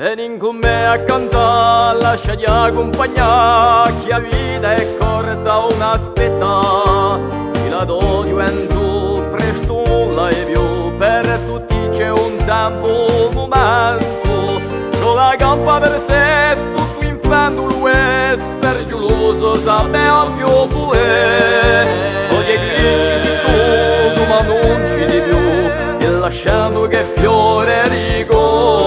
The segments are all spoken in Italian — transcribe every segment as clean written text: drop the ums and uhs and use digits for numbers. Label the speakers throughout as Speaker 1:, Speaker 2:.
Speaker 1: Vieni con me a cantare, lasciati accompagnare, che la vita è corta, una aspetta. Chi la do gioventù, presto non la è più, per tutti c'è un tempo, un momento. Con la gamba per sé, tutto in fanno l'uè, spergiuloso, sapeva più pure. Oggi dici si tu, ma non ci di più, e lasciando che fiore ricordo.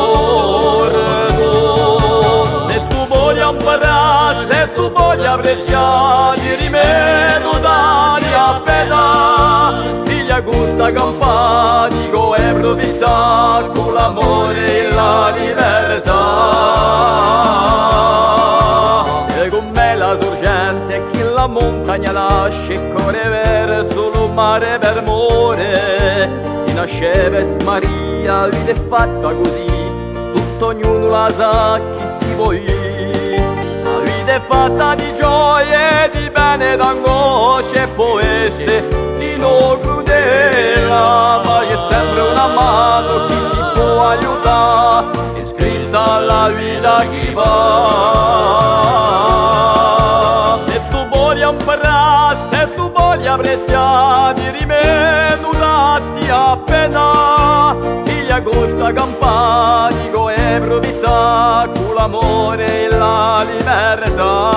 Speaker 1: Se tu vuoi imparare, se tu vuoi apprezzare, di rimedio dare appena. Figlia questa campagna è provità, con l'amore e la libertà. E con me la sorgente che la montagna lascia e corre verso lo mare per amore. Si nasceva e Maria, vita è fatta così, tutto ognuno la sa chi si vuoi. La vita è fatta di gioie, di bene, d'angoscia e può essere di no crudela, ma è sempre una mano che ti può aiutare, è scritta la vita chi va. Se tu vuoi imparare, se tu vuoi apprezzare, di rimedio datti appena. Figlia questa campagna è provità, con l'amore e la libertà.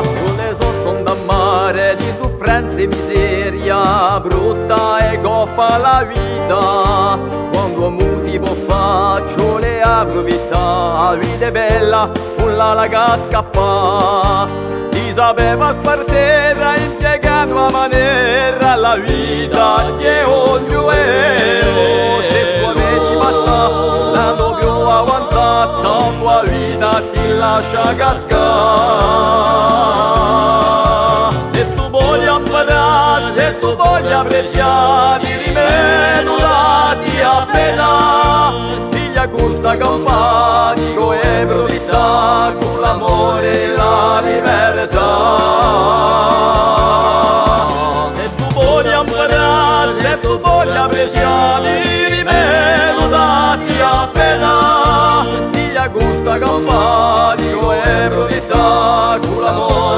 Speaker 1: Con le sostonde a mare di sofferenza e miseria, brutta e goffa la vita. Quando uomo si può faccio le provità, la vita è bella, con la laga scappa. Ti sapeva spartire impiegando a maniera la vita che ognuno è. Se tu avevi passato l'anno più avanzato, tua vita ti lascia cascare. Se tu vuoi imparare, se tu vuoi apprezzare, di rimedio datti appena. Figlia questa campagna è provità, con l'amore e la libertà. Se tu vuoi imparare, se tu vuoi apprezzare, di rimedio datti appena. Figlia questa campagna è provità, con l'amore